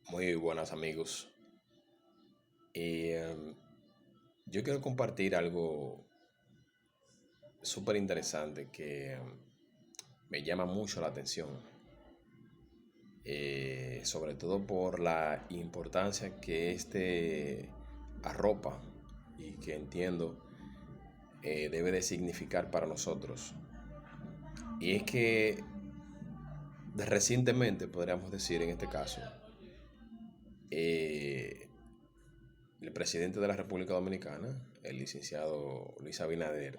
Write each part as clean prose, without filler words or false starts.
Muy buenas amigos. Y yo quiero compartir algo súper interesante que me llama mucho la atención, sobre todo por la importancia que este arropa y que entiendo debe de significar para nosotros. Y es que recientemente, podríamos decir en este caso, eh, el presidente de la República Dominicana, el licenciado Luis Abinader,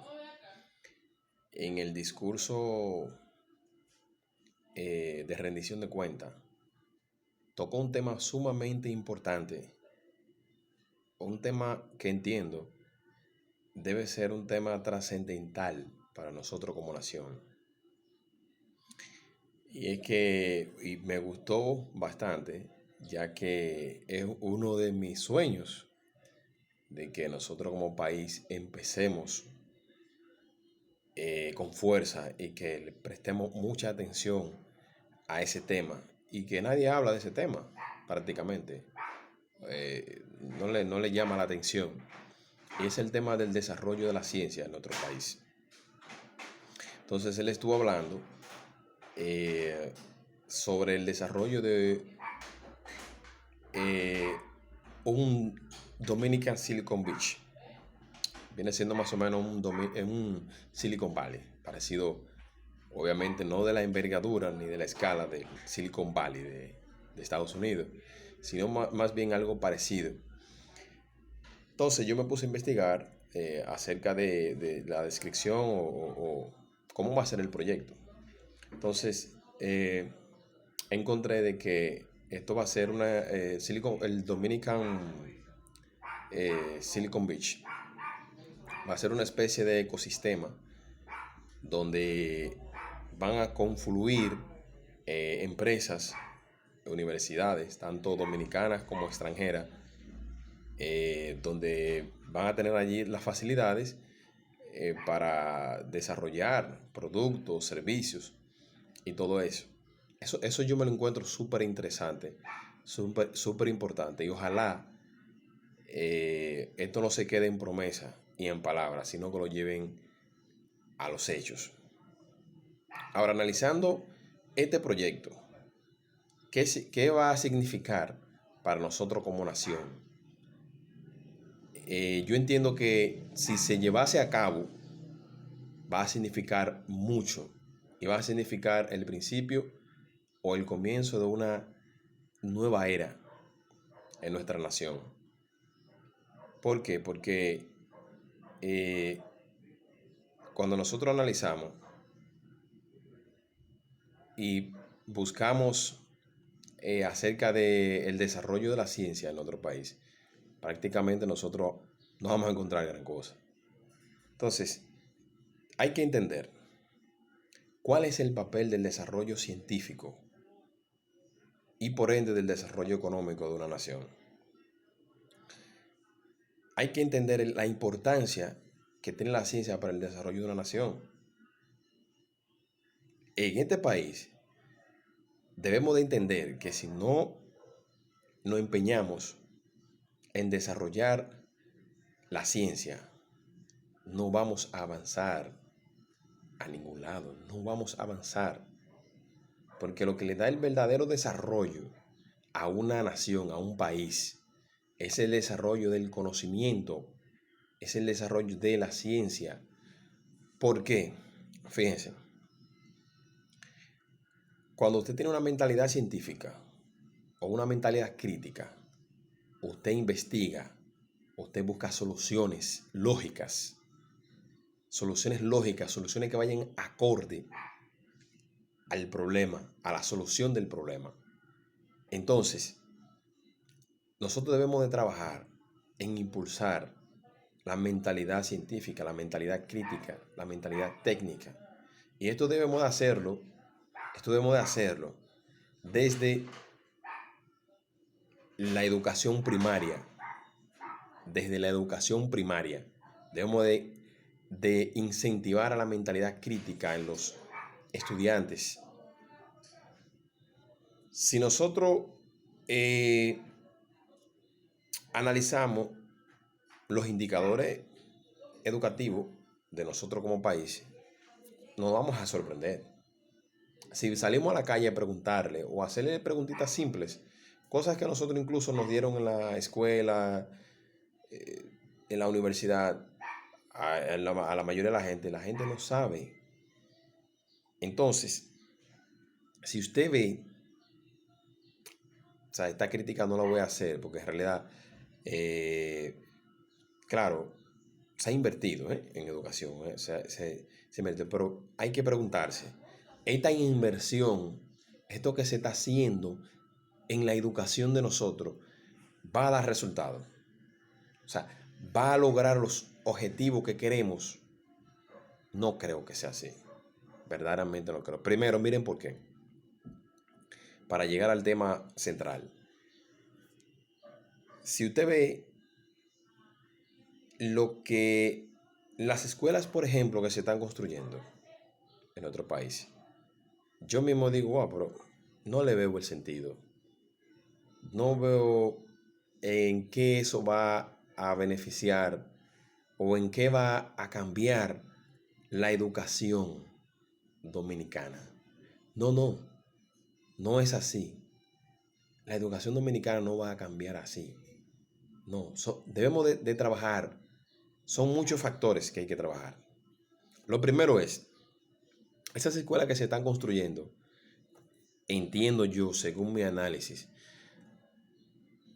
en el discurso de rendición de cuentas, tocó un tema sumamente importante, un tema que entiendo debe ser un tema trascendental para nosotros como nación. Y es que me gustó bastante, ya que es uno de mis sueños de que nosotros como país empecemos con fuerza y que le prestemos mucha atención a ese tema y que nadie habla de ese tema prácticamente. No le llama la atención. Y es el tema del desarrollo de la ciencia en nuestro país. Entonces él estuvo hablando eh, sobre el desarrollo de eh, un Dominican Silicon Beach. Viene siendo más o menos un Silicon Valley, parecido, obviamente no de la envergadura ni de la escala del Silicon Valley de Estados Unidos, sino más bien algo parecido. Entonces yo me puse a investigar acerca de la descripción o cómo va a ser el proyecto. Entonces encontré de que esto va a ser el Dominican Silicon Beach. Va a ser una especie de ecosistema donde van a confluir empresas, universidades, tanto dominicanas como extranjeras, donde van a tener allí las facilidades para desarrollar productos, servicios y todo eso. Eso yo me lo encuentro súper interesante, súper importante. Y ojalá esto no se quede en promesa y en palabras, sino que lo lleven a los hechos. Ahora, analizando este proyecto, ¿qué va a significar para nosotros como nación? Yo entiendo que si se llevase a cabo, va a significar mucho y va a significar el principio o el comienzo de una nueva era en nuestra nación. ¿Por qué? Porque eh, cuando nosotros analizamos y buscamos acerca del desarrollo de la ciencia en nuestro país, prácticamente nosotros no vamos a encontrar gran cosa. Entonces, hay que entender cuál es el papel del desarrollo científico y por ende del desarrollo económico de una nación. Hay que entender la importancia que tiene la ciencia para el desarrollo de una nación. En este país debemos de entender que si no nos empeñamos en desarrollar la ciencia, no vamos a avanzar a ningún lado, no vamos a avanzar. Porque lo que le da el verdadero desarrollo a una nación, a un país, es el desarrollo del conocimiento, es el desarrollo de la ciencia. ¿Por qué? Fíjense, cuando usted tiene una mentalidad científica o una mentalidad crítica, usted investiga, usted busca soluciones lógicas, soluciones que vayan acorde al problema, a la solución del problema. Entonces, nosotros debemos de trabajar en impulsar la mentalidad científica, la mentalidad crítica, la mentalidad técnica. Y esto debemos de hacerlo desde la educación primaria, desde la educación primaria. Debemos de incentivar a la mentalidad crítica en los estudiantes. Si nosotros eh, analizamos los indicadores educativos de nosotros como país, nos vamos a sorprender. Si salimos a la calle a preguntarle o a hacerle preguntitas simples, cosas que a nosotros incluso nos dieron en la escuela, en la universidad, a la mayoría de la gente no sabe. Entonces, si usted ve, o sea, esta crítica no la voy a hacer porque en realidad, eh, claro, se ha invertido en educación, se invierte, pero hay que preguntarse, esta inversión, esto que se está haciendo en la educación de nosotros, ¿va a dar resultados? O sea, ¿va a lograr los objetivos que queremos? No creo que sea así. Verdaderamente no creo. Primero, miren por qué. Para llegar al tema central. Si usted ve lo que las escuelas, por ejemplo, que se están construyendo en otro país, yo mismo digo, wow, pero no le veo el sentido. No veo en qué eso va a beneficiar o en qué va a cambiar la educación dominicana. No, no, no es así. La educación dominicana no va a cambiar así. No, debemos de trabajar. Son muchos factores que hay que trabajar. Lo primero es, esas escuelas que se están construyendo, entiendo yo, según mi análisis,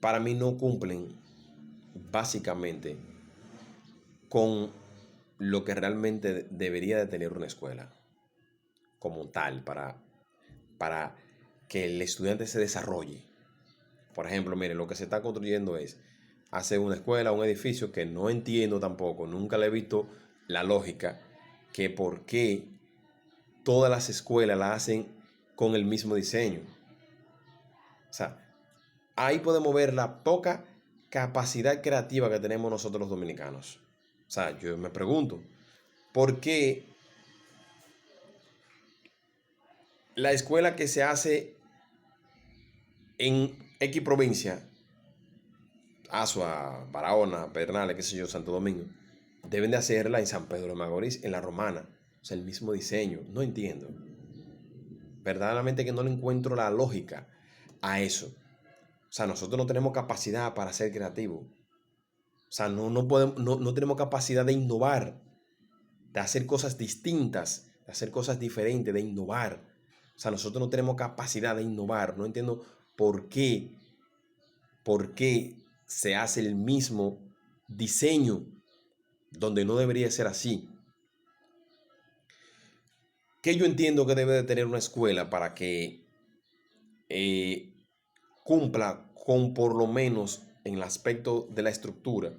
para mí no cumplen básicamente con lo que realmente debería de tener una escuela como tal para que el estudiante se desarrolle. Por ejemplo, miren, lo que se está construyendo es hacer una escuela, un edificio que no entiendo tampoco, nunca le he visto la lógica, que por qué todas las escuelas la hacen con el mismo diseño. O sea, ahí podemos ver la poca capacidad creativa que tenemos nosotros los dominicanos. O sea, yo me pregunto, ¿por qué la escuela que se hace en X provincia, Asua, Barahona, Pedernales, qué sé yo, Santo Domingo, deben de hacerla en San Pedro de Macorís, en La Romana? O sea, el mismo diseño. No entiendo. Verdaderamente que no le encuentro la lógica a eso. O sea, nosotros no tenemos capacidad para ser creativos. O sea, no podemos, no tenemos capacidad de innovar, de hacer cosas distintas, de hacer cosas diferentes, de innovar. O sea, nosotros no tenemos capacidad de innovar. No entiendo por qué se hace el mismo diseño donde no debería ser así. ¿Qué yo entiendo que debe de tener una escuela para que eh, cumpla con, por lo menos en el aspecto de la estructura,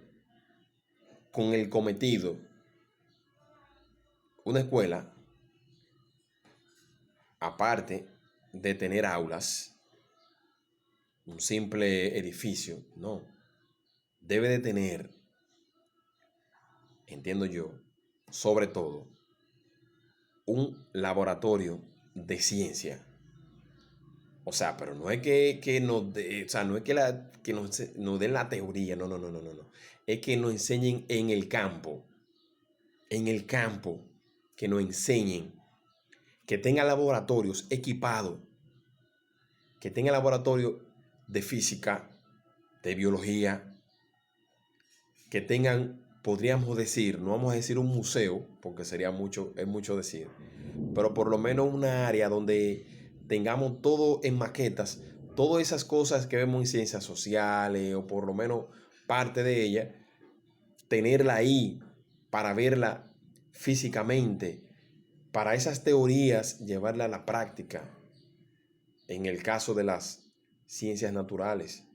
con el cometido? Una escuela, aparte de tener aulas, un simple edificio, no, debe de tener, entiendo yo, sobre todo, un laboratorio de ciencia. O sea, pero no es que nos o sea, no es que nos den la teoría, no, no, no, no, no, no. Es que nos enseñen en el campo, que nos enseñen, que tenga laboratorios equipados, que tenga laboratorios de física, de biología, que tengan, podríamos decir, no vamos a decir un museo, porque sería mucho, es mucho decir, pero por lo menos una área donde tengamos todo en maquetas, todas esas cosas que vemos en ciencias sociales, o por lo menos parte de ella, tenerla ahí para verla físicamente, para esas teorías llevarla a la práctica. En el caso de las ciencias naturales,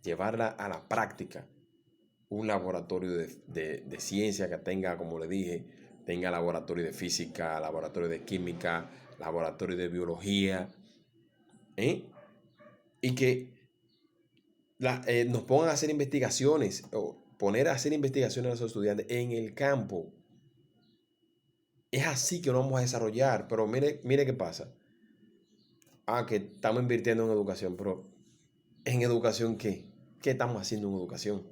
llevarla a la práctica. Un laboratorio de ciencia que tenga, como le dije, tenga laboratorio de física, laboratorio de química, laboratorio de biología, ¿eh? Y que nos pongan a hacer investigaciones, o poner a hacer investigaciones a los estudiantes en el campo. Es así que nos vamos a desarrollar, pero mire qué pasa. Que estamos invirtiendo en educación, pero ¿En educación qué? ¿Qué estamos haciendo en educación?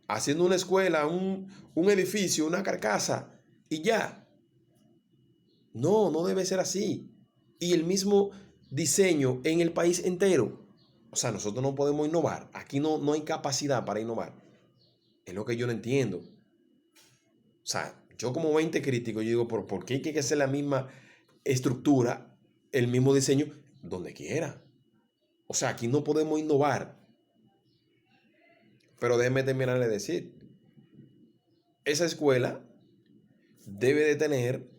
Haciendo una escuela, un edificio, una carcasa y ya. No, no debe ser así. Y el mismo diseño en el país entero. O sea, nosotros no podemos innovar. Aquí no hay capacidad para innovar. Es lo que yo no entiendo. O sea, yo como 20 crítico, yo digo, ¿por qué hay que hacer la misma estructura, el mismo diseño, donde quiera? O sea, aquí no podemos innovar. Pero déjeme terminar de decir, esa escuela debe de tener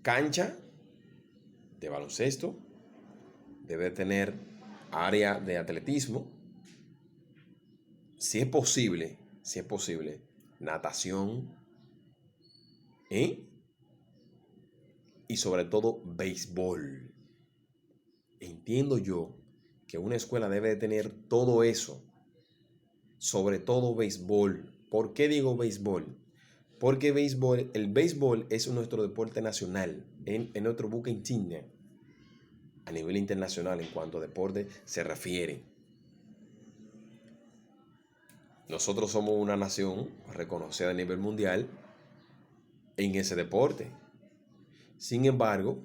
cancha de baloncesto, debe de tener área de atletismo, si es posible, natación, ¿eh? Y sobre todo béisbol. Entiendo yo que una escuela debe de tener todo eso, sobre todo béisbol. ¿Por qué digo béisbol? Porque el béisbol es nuestro deporte nacional, en nuestro buque insignia a nivel internacional en cuanto a deporte se refiere. Nosotros somos una nación reconocida a nivel mundial en ese deporte. Sin embargo,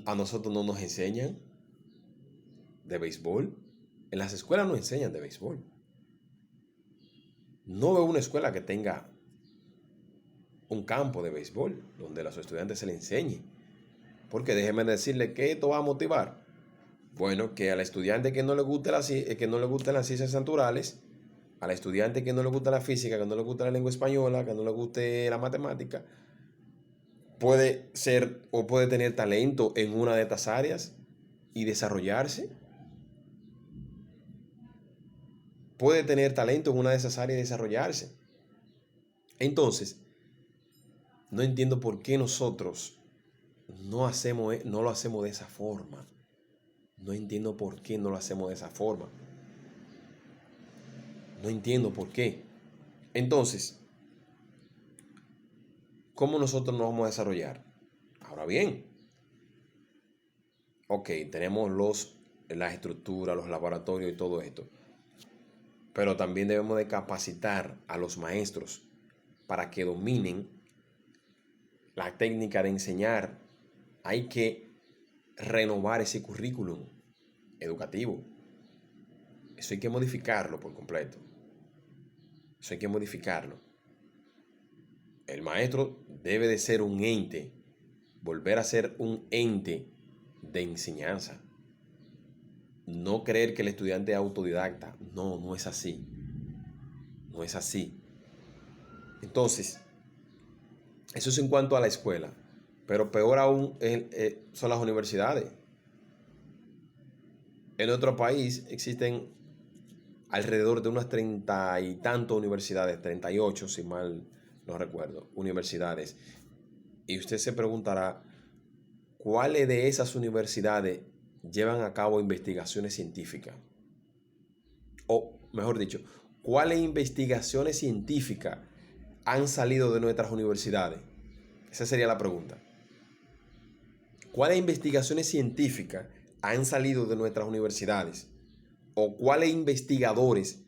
a nosotros no nos enseñan de béisbol. En las escuelas no enseñan de béisbol. No veo una escuela que tenga un campo de béisbol donde a los estudiantes se les enseñe. Porque déjenme decirle que esto va a motivar. Bueno, que al estudiante que no le guste que no le gustan las ciencias naturales, al estudiante que no le gusta la física, que no le gusta la lengua española, que no le guste la matemática, puede ser o puede tener talento en una de estas áreas y desarrollarse. Puede tener talento en una de esas áreas y desarrollarse. Entonces, no entiendo por qué nosotros no lo hacemos de esa forma. No entiendo por qué no lo hacemos de esa forma. No entiendo por qué. Entonces, ¿cómo nosotros nos vamos a desarrollar? Ahora bien, ok, tenemos las estructuras, los laboratorios y todo esto. Pero también debemos de capacitar a los maestros para que dominen la técnica de enseñar. Hay que renovar ese currículum educativo. Eso hay que modificarlo por completo. Eso hay que modificarlo. El maestro debe de ser un ente, volver a ser un ente de enseñanza. No creer que el estudiante es autodidacta. No, no es así. No es así. Entonces, eso es en cuanto a la escuela. Pero peor aún son las universidades. En nuestro país existen alrededor de unas 30 y tantas universidades, 38 si mal no recuerdo, universidades. Y usted se preguntará, ¿cuáles de esas universidades llevan a cabo investigaciones científicas? O, mejor dicho, ¿cuáles investigaciones científicas han salido de nuestras universidades? Esa sería la pregunta. ¿Cuáles investigaciones científicas han salido de nuestras universidades? ¿O cuáles investigadores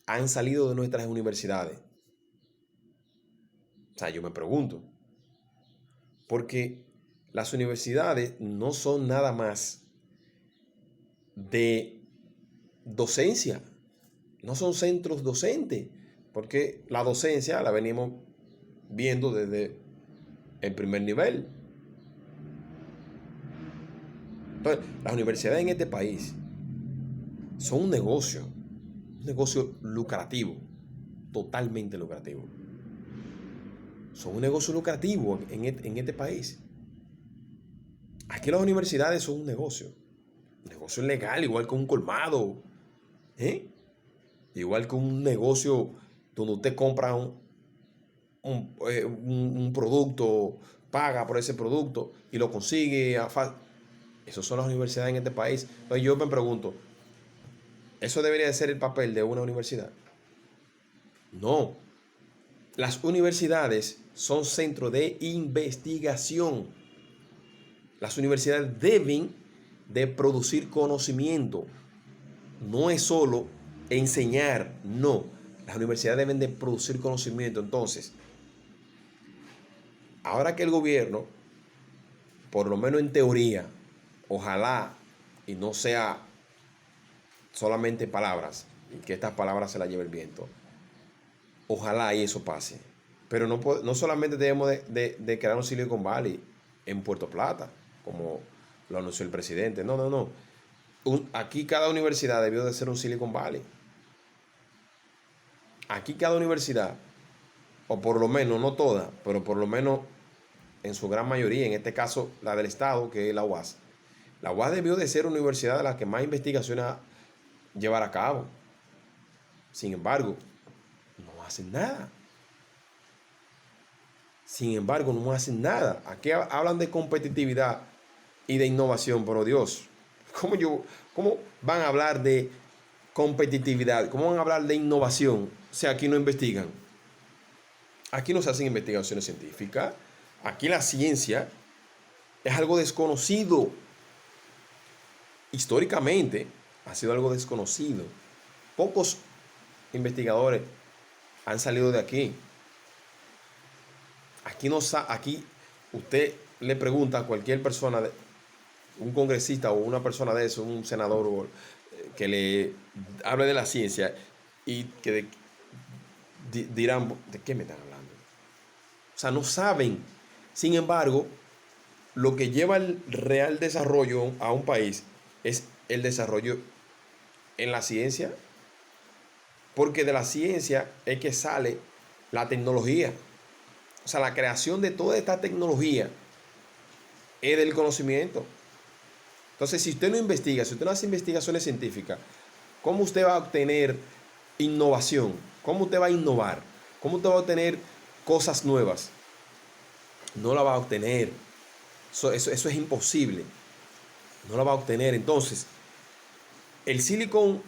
han salido de nuestras universidades? O sea, yo me pregunto. Porque las universidades no son nada más de docencia, no son centros docentes, porque la docencia la venimos viendo desde el primer nivel. Entonces, las universidades en este país son un negocio lucrativo, totalmente lucrativo. Son un negocio lucrativo en este país. Aquí las universidades son un negocio legal, igual que un colmado, ¿eh? Igual que un negocio donde usted compra un producto, paga por ese producto y lo consigue. Esas son las universidades en este país. Entonces yo me pregunto, ¿eso debería de ser el papel de una universidad? No. Las universidades son centros de investigación. Las universidades deben de producir conocimiento. No es solo enseñar, no. Las universidades deben de producir conocimiento. Entonces, ahora que el gobierno, por lo menos en teoría, ojalá y no sea solamente palabras, y que estas palabras se las lleve el viento, ojalá y eso pase. Pero no solamente debemos de crear un Silicon Valley en Puerto Plata, como lo anunció el presidente. No, no, no. Aquí cada universidad debió de ser un Silicon Valley. Aquí cada universidad, o por lo menos, no toda, pero por lo menos en su gran mayoría, en este caso la del Estado, que es la UAS. La UAS debió de ser una universidad de las que más investigaciones llevar a cabo. Sin embargo, no hacen nada. Sin embargo, no hacen nada. Aquí hablan de competitividad y de innovación, pero Dios, ¿cómo van a hablar de competitividad? ¿Cómo van a hablar de innovación si aquí no investigan? Aquí no se hacen investigaciones científicas. Aquí la ciencia es algo desconocido. Históricamente ha sido algo desconocido. Pocos investigadores han salido de aquí. Aquí usted le pregunta a cualquier persona, un congresista o una persona de eso, un senador que le hable de la ciencia y que dirán, ¿de qué me están hablando? O sea, no saben. Sin embargo, lo que lleva el real desarrollo a un país es el desarrollo en la ciencia, porque de la ciencia es que sale la tecnología. O sea, la creación de toda esta tecnología es del conocimiento. Entonces, si usted no investiga, si usted no hace investigaciones científicas, ¿cómo usted va a obtener innovación? ¿Cómo usted va a innovar? ¿Cómo usted va a obtener cosas nuevas? No la va a obtener. Eso es imposible. No la va a obtener. Entonces, el Silicon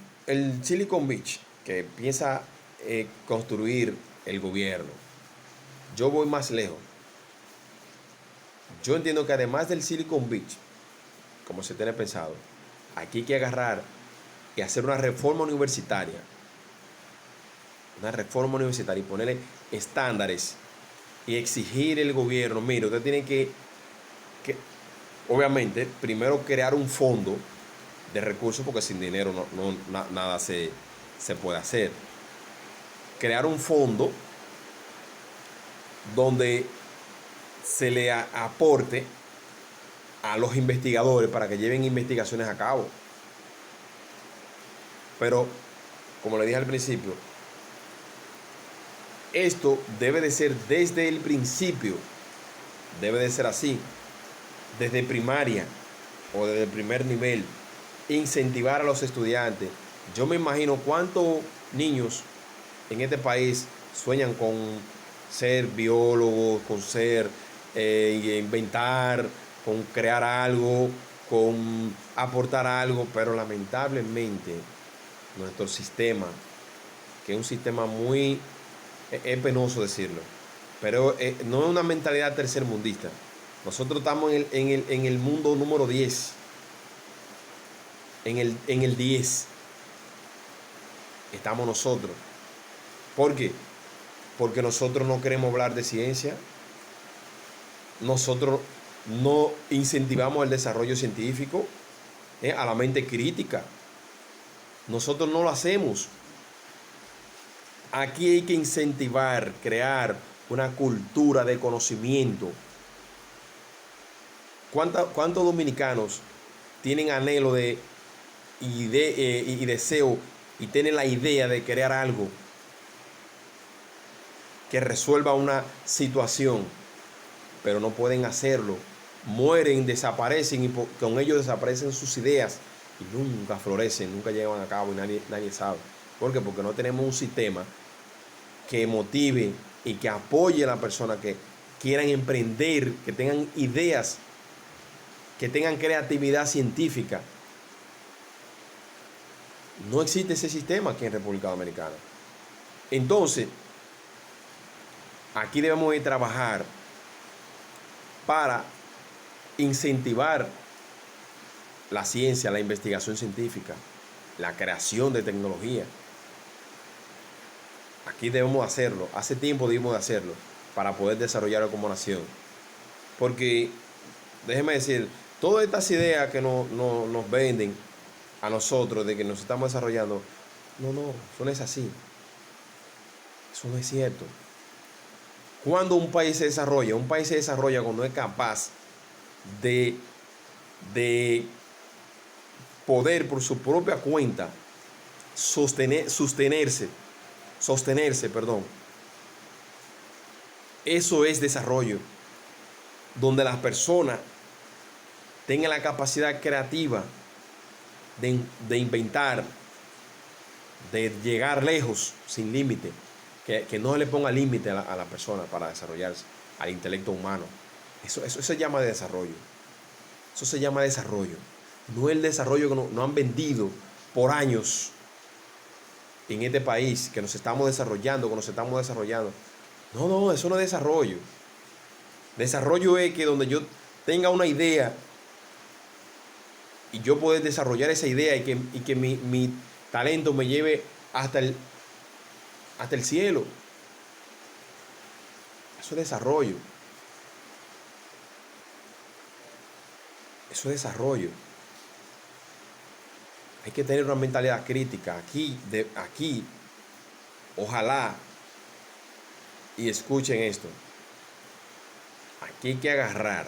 Beach que piensa construir el gobierno, yo voy más lejos. Yo entiendo que además del Silicon Beach, como se tiene pensado, aquí hay que agarrar y hacer una reforma universitaria. Una reforma universitaria y ponerle estándares y exigir el gobierno. Mire, usted tiene que obviamente, primero crear un fondo de recursos, porque sin dinero nada se puede hacer. Crear un fondo donde se le aporte a los investigadores para que lleven investigaciones a cabo. Pero, como le dije al principio, esto debe de ser desde el principio. Debe de ser así. Desde primaria o desde el primer nivel. Incentivar a los estudiantes. Yo me imagino cuántos niños en este país sueñan con ser biólogos, con ser, inventar, con crear algo, con aportar algo, pero lamentablemente nuestro sistema, que es un sistema muy, es penoso decirlo, pero no es una mentalidad tercermundista. Nosotros estamos en el mundo número 10. En el 10 estamos nosotros. ¿Por qué? Porque nosotros no queremos hablar de ciencia. Nosotros no incentivamos el desarrollo científico, a la mente crítica. Nosotros no lo hacemos. Aquí hay que incentivar, crear una cultura de conocimiento. ¿Cuántos dominicanos tienen anhelo y deseo y tienen la idea de crear algo que resuelva una situación, pero no pueden hacerlo? Mueren, desaparecen y con ellos desaparecen sus ideas y nunca florecen, nunca llevan a cabo y nadie sabe. ¿Por qué? Porque no tenemos un sistema que motive y que apoye a las personas que quieran emprender, que tengan ideas, que tengan creatividad científica. No existe ese sistema aquí en República Dominicana. Entonces, aquí debemos de trabajar para incentivar la ciencia, la investigación científica, la creación de tecnología. Aquí debemos hacerlo, hace tiempo debemos de hacerlo para poder desarrollarlo como nación. Porque, déjeme decir, todas estas ideas que nos venden a nosotros de que nos estamos desarrollando, no, eso no es así. Eso no es cierto. Cuando un país se desarrolla, cuando es capaz de, de poder por su propia cuenta sostenerse, perdón. Eso es desarrollo, donde las personas tengan la capacidad creativa de inventar, de llegar lejos sin límite, que no le ponga límite a la persona para desarrollarse, al intelecto humano. Eso se llama desarrollo. Eso se llama desarrollo. No el desarrollo que nos han vendido por años en este país, que nos estamos desarrollando, No, eso no es desarrollo. Desarrollo es que donde yo tenga una idea y yo poder desarrollar esa idea y que mi talento me lleve hasta el cielo. Eso es desarrollo. Eso es desarrollo. Hay que tener una mentalidad crítica. Aquí, ojalá, y escuchen esto. Aquí hay que agarrar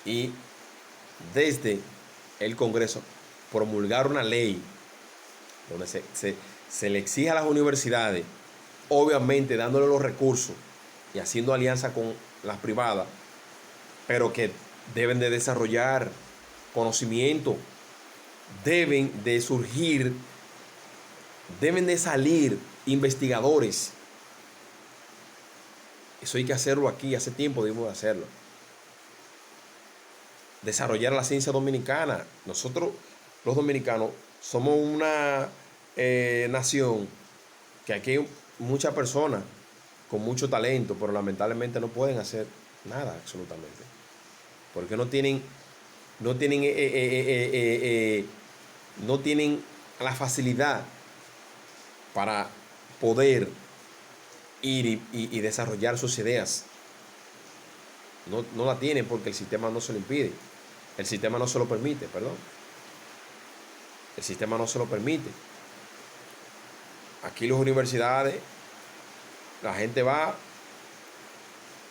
y desde el Congreso promulgar una ley donde se le exige a las universidades, obviamente dándole los recursos y haciendo alianza con las privadas, pero que deben de desarrollar conocimiento, deben de surgir, deben de salir investigadores. Eso hay que hacerlo aquí, hace tiempo debemos de hacerlo. Desarrollar la ciencia dominicana. Nosotros, los dominicanos, somos una nación que aquí hay muchas personas con mucho talento, pero lamentablemente no pueden hacer nada absolutamente. Porque no tienen la facilidad para poder ir y desarrollar sus ideas. No la tienen porque el sistema no se lo impide. El sistema no se lo permite, perdón. El sistema no se lo permite. Aquí las universidades, la gente va,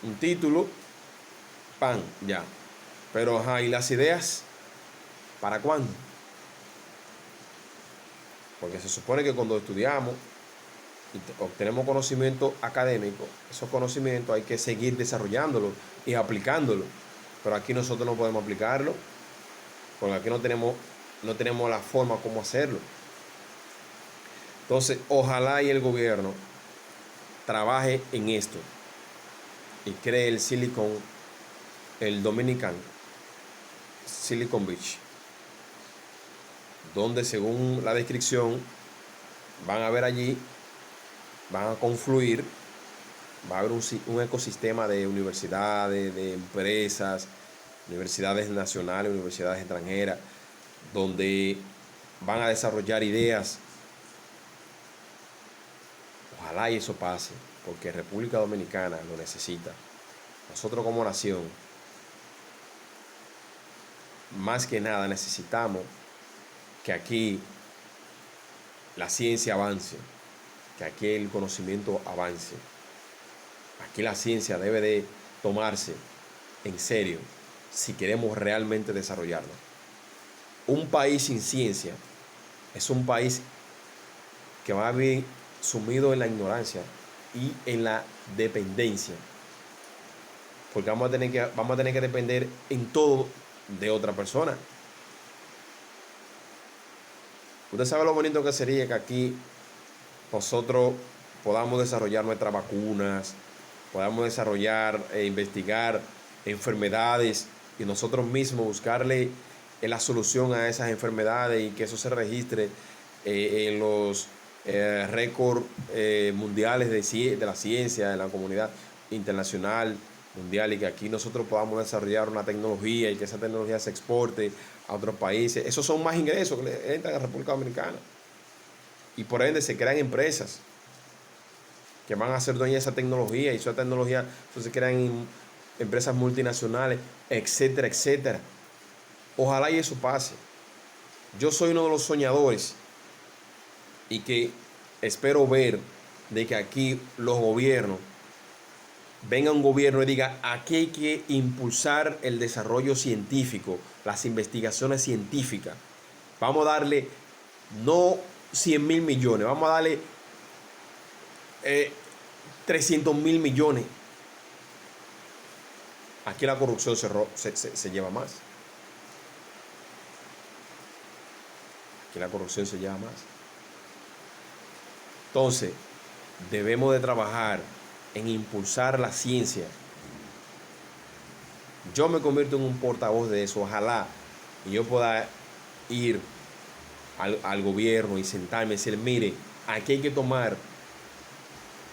un título, pan, ya. Pero, ajá, ¿y las ideas? ¿Para cuándo? Porque se supone que cuando estudiamos y obtenemos conocimiento académico, esos conocimientos hay que seguir desarrollándolo y aplicándolo. Pero aquí nosotros no podemos aplicarlo, porque aquí no tenemos la forma como hacerlo. Entonces, ojalá y el gobierno trabaje en esto y cree el Dominican Silicon Beach, donde según la descripción van a ver allí, van a confluir, va a haber un ecosistema de universidades, de empresas, universidades nacionales, universidades extranjeras, donde van a desarrollar ideas. Ojalá y eso pase, porque República Dominicana lo necesita. Nosotros como nación, más que nada necesitamos que aquí la ciencia avance, que aquí el conocimiento avance. Aquí la ciencia debe de tomarse en serio si queremos realmente desarrollarla. Un país sin ciencia es un país que va a vivir sumido en la ignorancia y en la dependencia, porque vamos a tener que depender en todo de otra persona. Usted sabe lo bonito que sería que aquí nosotros podamos desarrollar nuestras vacunas, podamos desarrollar e investigar enfermedades y nosotros mismos buscarle la solución a esas enfermedades y que eso se registre en los récords mundiales de la ciencia, de la comunidad internacional, mundial y que aquí nosotros podamos desarrollar una tecnología y que esa tecnología se exporte a otros países. Esos son más ingresos que le entran a la República Dominicana. Y por ende se crean empresas que van a ser dueñas de esa tecnología, y esa tecnología entonces se crean empresas multinacionales, etcétera, etcétera. Ojalá y eso pase. Yo soy uno de los soñadores y que espero ver de que aquí los gobiernos, venga un gobierno y diga, aquí hay que impulsar el desarrollo científico, las investigaciones científicas. Vamos a darle no 100.000 millones, vamos a darle 300.000 millones. Aquí la corrupción se lleva más. Aquí la corrupción se lleva más. Entonces, debemos de trabajar en impulsar la ciencia. Yo me convierto en un portavoz de eso. Ojalá y yo pueda ir al gobierno y sentarme y decir, mire, aquí hay que tomar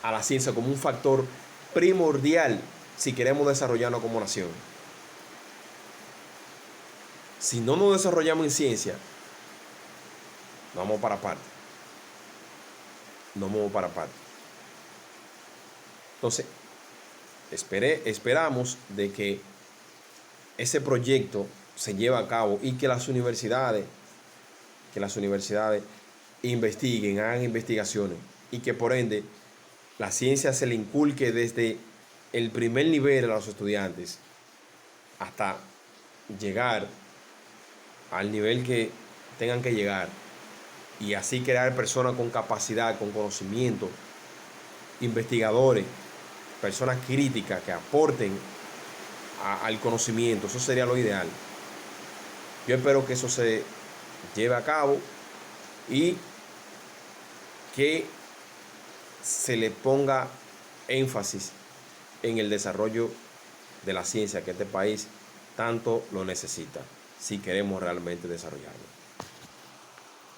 a la ciencia como un factor primordial si queremos desarrollarnos como nación. Si no nos desarrollamos en ciencia, nos vamos para aparte. Nos vamos para aparte. Entonces, esperamos de que ese proyecto se lleve a cabo y que las universidades investiguen, hagan investigaciones, y que por ende la ciencia se le inculque desde el primer nivel a los estudiantes hasta llegar al nivel que tengan que llegar, y así crear personas con capacidad, con conocimiento, investigadores, personas críticas que aporten al conocimiento. Eso sería lo ideal. Yo espero que eso se lleve a cabo y que se le ponga énfasis en el desarrollo de la ciencia, que este país tanto lo necesita si queremos realmente desarrollarlo.